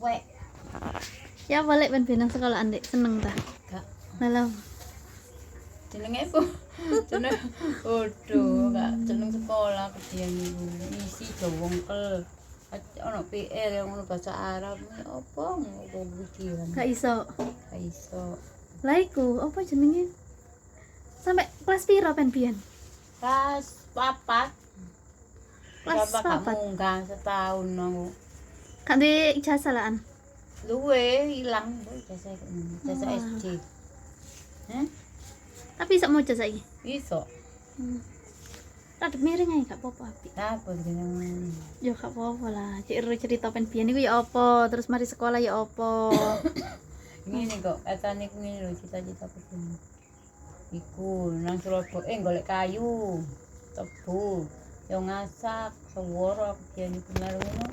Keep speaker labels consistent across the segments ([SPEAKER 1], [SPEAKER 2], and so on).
[SPEAKER 1] Wek.
[SPEAKER 2] Ya balik ben benang sekolah Andek seneng ta.
[SPEAKER 1] Gak.
[SPEAKER 2] Dalam.
[SPEAKER 1] Jenenge apa? Jeneng odo, gak jeneng sekolah kedian niku. Misi Jowongkel. Ono PR yang ngono bahasa Arab apa ngono ujian.
[SPEAKER 2] Gak iso.
[SPEAKER 1] Gak iso.
[SPEAKER 2] Lah iku apa jenenge? Sampai kelas piro pen biyen?
[SPEAKER 1] Kelas 4.
[SPEAKER 2] Kelas
[SPEAKER 1] Bapak gak
[SPEAKER 2] 4.
[SPEAKER 1] munggah setahun aku.
[SPEAKER 2] Gak duwe ijazah lah an.
[SPEAKER 1] Luwe ilang jasa
[SPEAKER 2] Oh.
[SPEAKER 1] SD. Hah?
[SPEAKER 2] Tapi iso maca saiki.
[SPEAKER 1] Iso.
[SPEAKER 2] Rada miring ae gak apa-apa apik.
[SPEAKER 1] Apa jeneng?
[SPEAKER 2] Ya gak apa-apa lah. Cek ero cerita pen biyen iku ya apa, terus mari sekolah ya apa.
[SPEAKER 1] Ngene kok katane ku ngene lho cita-citaku kuwi. Iku nang Surabaya golek kayu, tebu, yo ngasak, seworo aku biyen iku melu ngono.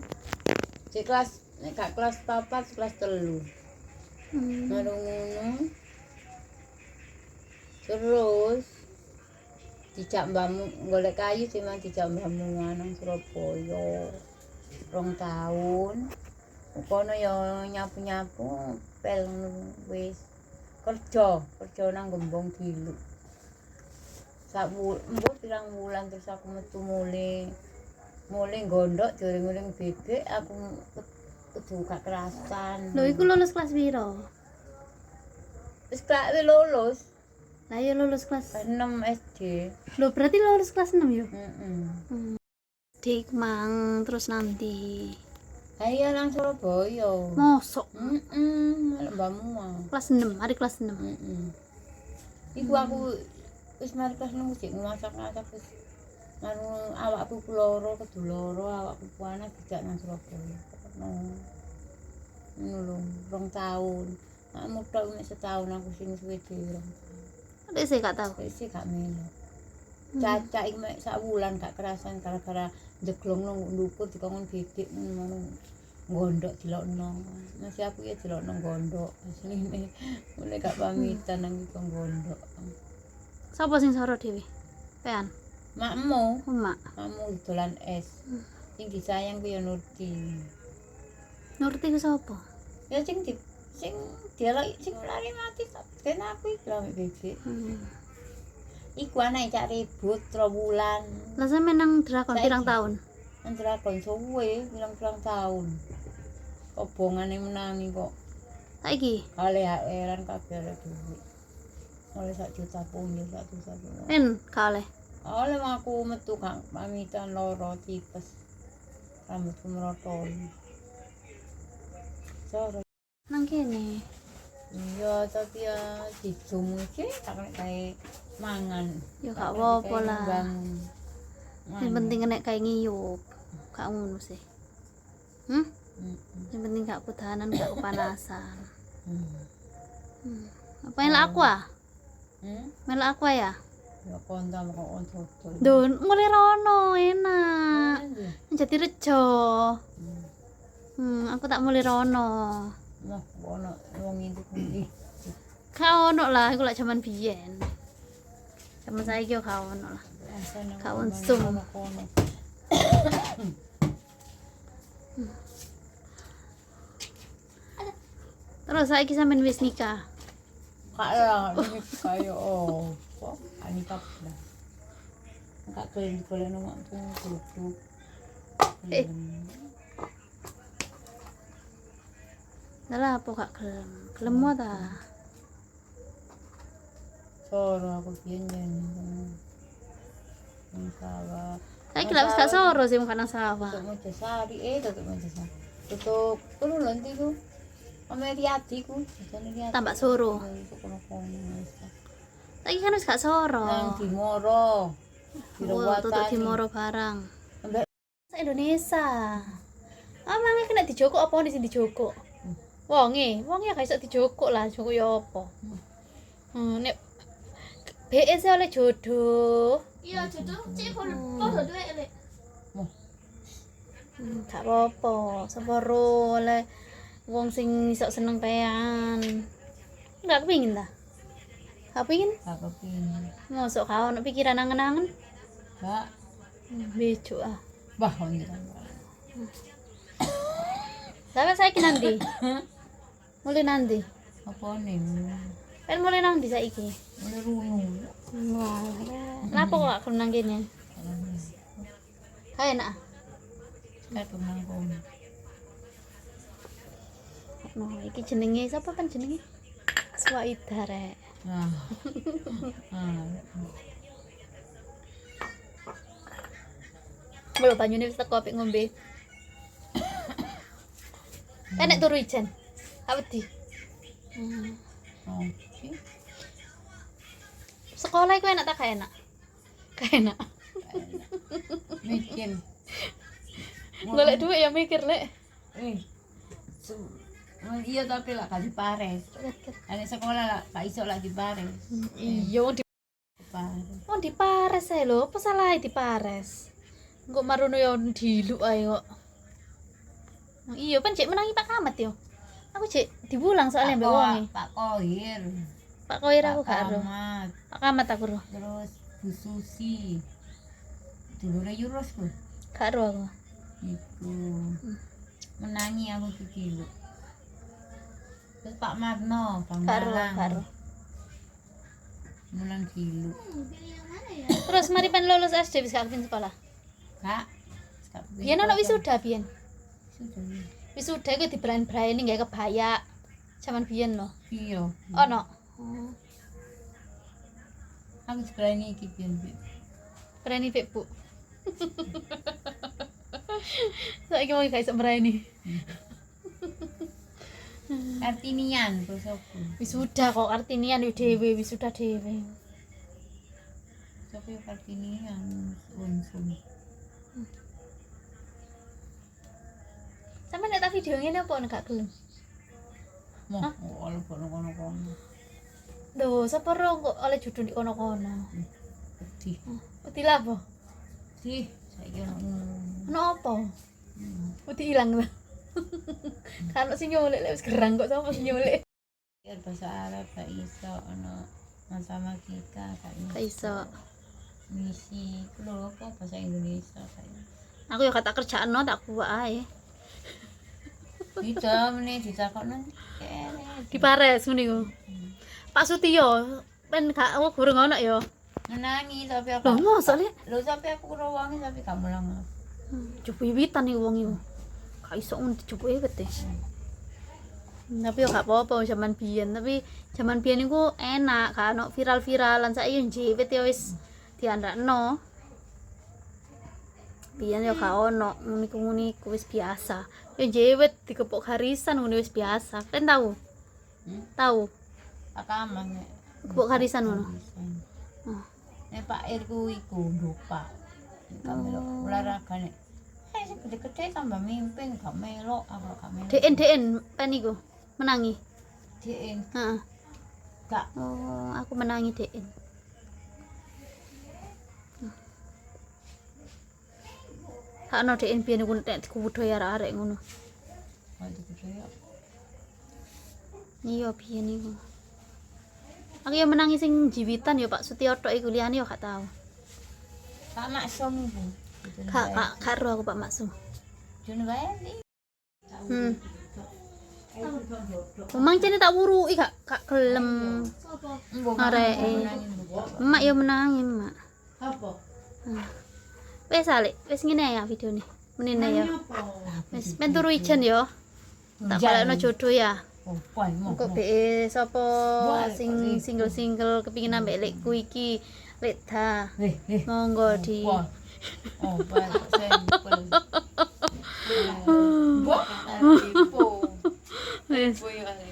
[SPEAKER 1] Cek kelas nek gak kelas 4, kelas 3. Melu ngono. Terus dijak mbahmu golek kayu sing mang dijak mbahmu nang Surabaya. 2 tahun. Kono ya nyapu-nyapu pel wis kerja nang Gembong Gilu. Mbok pirang wulan terus aku metu mulai gondok diuring-uring bebek aku kudu gak kerasan.
[SPEAKER 2] Lho iku lulus kelas piro?
[SPEAKER 1] Wis gak lulus.
[SPEAKER 2] Lah ya lulus kelas
[SPEAKER 1] 6 SD.
[SPEAKER 2] Lho berarti lulus kelas 6 yo. Dik mang terus nanti.
[SPEAKER 1] Ayo nang Surabaya.
[SPEAKER 2] Mosok
[SPEAKER 1] Malah mbahmu.
[SPEAKER 2] kelas 6, hari kelas 6.
[SPEAKER 1] Iku aku wis mari kelas 6 sik masak-masak wis anu awakku loro keduloro awakku panas dijak nang Surabaya. Ngono lho, 2 tahun. Nek mutok nek setahun aku sing suwe dhewe.
[SPEAKER 2] Adek sih gak tau.
[SPEAKER 1] Wis gak melu. Caca iki mek sak wulan gak kerasan gara-gara njeglong nang ndukur dikongkon bebek ngono. Gondok dilokno. Masih aku ya dilokno gondok. Asline mulai gak pamitan nang iku gondok.
[SPEAKER 2] Sapa sing soro dhewe? Pean.
[SPEAKER 1] Makmu,
[SPEAKER 2] Mak.
[SPEAKER 1] makmu dolan es. Sing disayang ku ya Nurti.
[SPEAKER 2] Nurti ku sapa?
[SPEAKER 1] Ya sing dia sing lari mati ben aku iki lho bebek. Iku anake cak ribut 3 wulan.
[SPEAKER 2] Lah sampe nang drakon pirang tahun?
[SPEAKER 1] Antara kon suwe pirang-pirang tahun. Obongane menangi kok.
[SPEAKER 2] Saiki
[SPEAKER 1] Kale heran kabeh arek duit. Oleh 1 juta pun, 1 juta pun.
[SPEAKER 2] pen kaleh.
[SPEAKER 1] Oleh aku metu gak pamitan loro tipes. Rambutku merotol. Sore.
[SPEAKER 2] Nang kene.
[SPEAKER 1] Iya, tapi ya dijum iki tak kae mangan.
[SPEAKER 2] Ya gak apa-apa lah. Yang penting nek kayak ngiyup. Gak ngono sih. Yang penting gak kudanan, gak kepanasan. Apa yang aku ah? Melak aku ya?
[SPEAKER 1] Ya kontam kok on dodol.
[SPEAKER 2] Don, mulai rono enak. Jadi rejo. Aku tak mulai rono.
[SPEAKER 1] Nah, ono wong nginti.
[SPEAKER 2] Kau ono lah, aku lak zaman biyen. Zaman saiki yo kau ono lah. Kau unsum. Terus saiki sampean wis nikah.
[SPEAKER 1] Kak lah, ini kayak kok anikap lah. Kak kalian nomor tuh duduk.
[SPEAKER 2] Dalah apa gak gelem? Gelem mo ta?
[SPEAKER 1] Soro aku biyen sawah.
[SPEAKER 2] Saiki lak wis gak soro sih mung nang sawah.
[SPEAKER 1] Tutup Mojosari, tutup Mojosari. Tutup kulo lho entiku. Ame Riyadiku, jane Riyadi.
[SPEAKER 2] Tambak soro. Saiki kan wis gak soro.
[SPEAKER 1] Nang Dimoro.
[SPEAKER 2] Tutuk Dimoro barang. Indonesia. Mangi kena dijokok apa di sini dijokok? Wonge gak iso dijokok lah, jokok ya apa? Nek BS oleh jodoh.
[SPEAKER 3] Iya, jodoh cek podo duwe lek.
[SPEAKER 2] Gak apa-apa, separo oleh wong sing iso seneng pean. Enggak kepingin ta? Gak pengin?
[SPEAKER 1] Gak kepingin.
[SPEAKER 2] Mosok kau ono pikiran angen-angen?
[SPEAKER 1] Gak.
[SPEAKER 2] Bejo ah.
[SPEAKER 1] Bah,
[SPEAKER 2] Sampe saiki nanti. Mulai nanti.
[SPEAKER 1] Apa nih?
[SPEAKER 2] Pen mulai nanti saiki.
[SPEAKER 1] Mulai rungu.
[SPEAKER 2] Wah, kenapa kok gak nang kene? Kae enak.
[SPEAKER 1] Sekat mangkon.
[SPEAKER 2] No, iki jenenge sapa kan jenenge? Swaida rek.
[SPEAKER 1] Nah. Ah.
[SPEAKER 2] Belum banyune wis teko apik ngombe. Enek turu ijen. Apa di?
[SPEAKER 1] Oh. Sih.
[SPEAKER 2] Sekolah iku enak tak gak enak? Gak enak.
[SPEAKER 1] Mikir.
[SPEAKER 2] Golek duit ya mikir lek.
[SPEAKER 1] Iya tapi lah kasih pares. Anak sekolah lah gak iso lah di pares.
[SPEAKER 2] Iya wong di
[SPEAKER 1] Pares.
[SPEAKER 2] wong dipares ae lho, apa salah dipares? Engko marono ya diluk ae kok. Oh, iya kan cek menangi Pak Kamat yo. Aku cek dibulang soalnya mbek wonge.
[SPEAKER 1] Pak Kohir.
[SPEAKER 2] Pak Koir aku
[SPEAKER 1] Pak
[SPEAKER 2] gak ero.
[SPEAKER 1] Kamat.
[SPEAKER 2] Pak Kamat aku ero.
[SPEAKER 1] Terus Bu Susi. Dulure Yurus ku.
[SPEAKER 2] Gak ero aku.
[SPEAKER 1] Iku. Menangi aku iki lho. Terus Pak Marno, Bang
[SPEAKER 2] Gak ero,
[SPEAKER 1] Malang.
[SPEAKER 2] gak ero.
[SPEAKER 1] Mulan Gilu.
[SPEAKER 3] Pilih yang mana ya?
[SPEAKER 2] Terus mari pen lulus SD wis gak pin sekolah.
[SPEAKER 1] Kak.
[SPEAKER 2] Biyen ana wisuda biyen.
[SPEAKER 1] Sudah.
[SPEAKER 2] Wisuda iku dibran-brani gawe kebaya. Zaman biyen lho.
[SPEAKER 1] Iya.
[SPEAKER 2] Ono.
[SPEAKER 1] Aku seberani iki pian.
[SPEAKER 2] Berani Bek, Bu. Saiki mau gak iso berani.
[SPEAKER 1] Kartinian terus aku.
[SPEAKER 2] Wisuda kok Kartinian yo dhewe, wisuda dhewe.
[SPEAKER 1] Sopo Kartinian unsum.
[SPEAKER 2] Sampe nek tak video ngene apa nek gak gelem?
[SPEAKER 1] Moh, oleh kono-kono.
[SPEAKER 2] Lho, sapa ro kok oleh judul di kono-kono.
[SPEAKER 1] Pedih.
[SPEAKER 2] Uti lapo?
[SPEAKER 1] Sih, saiki ono.
[SPEAKER 2] Ono apa? Uti ilang lho. Kan sing nyolek lek wis gerang kok sapa sing nyolek?
[SPEAKER 1] Ya bahasa Arab gak iso ono sama kita kayaknya.
[SPEAKER 2] Gak iso.
[SPEAKER 1] Misi lho kok bahasa Indonesia kayaknya.
[SPEAKER 2] Aku yo kata kerjaanno tak buat ae.
[SPEAKER 1] Bisa meneh ditakokno kene.
[SPEAKER 2] Dipares ngene iku. Pak Sutio, pen gak gurung ono yo.
[SPEAKER 1] Menangi tapi
[SPEAKER 2] Lho,
[SPEAKER 1] aku.
[SPEAKER 2] mosok lek
[SPEAKER 1] Lho tapi aku rewangi tapi gak mulang.
[SPEAKER 2] coba wiwitan iki wong iku. Gak iso ngono dicoba wiwit e. Tapi yo gak apa-apa zaman biyen, tapi zaman biyen iku enak, gak ono viral-viralan saiki yo njewit yo wis diandakno. Biyen yo gak ono ngono-ngono wis biasa. Yo njewit dikepok garisan ngono wis biasa. Kan tahu? Tahu.
[SPEAKER 1] Akamang nek.
[SPEAKER 2] Kepok garisan ngono. Oh.
[SPEAKER 1] Nek Pak Irku iku lupa. Kamelo olahraga nek. Sing gede-gede tambah mimpin gak melok aku gak melok.
[SPEAKER 2] DN pen iku menangi.
[SPEAKER 1] DN
[SPEAKER 2] Heeh.
[SPEAKER 1] gak
[SPEAKER 2] Oh, aku menangi DN. Gak ono DN biyen iku nek budaya arek-arek ngono.
[SPEAKER 1] ada budaya.
[SPEAKER 2] Iya biyen iku. Aku yo menangi sing jiwitan yo Pak Sutioto iku liyane yo gak tau.
[SPEAKER 1] Pak Maksum iku.
[SPEAKER 2] Gak ro aku Pak Maksum.
[SPEAKER 1] Jun wae ndi?
[SPEAKER 2] Memang jane tak wuruki gak gelem. Areke. Emak yo menangi, Mak.
[SPEAKER 1] Apa?
[SPEAKER 2] Wes alik, wis ngene ya videone. Menene ya. Wis men turu ijen yo. Tak balekno jodoh ya.
[SPEAKER 1] Oh, poin mo.
[SPEAKER 2] Engko be sapa sing single-single kepingin ambek lekku iki, lek da. Monggo di
[SPEAKER 1] Oh, poin sampel. Bo, tipu.
[SPEAKER 2] Wis.
[SPEAKER 1] Boyo ale.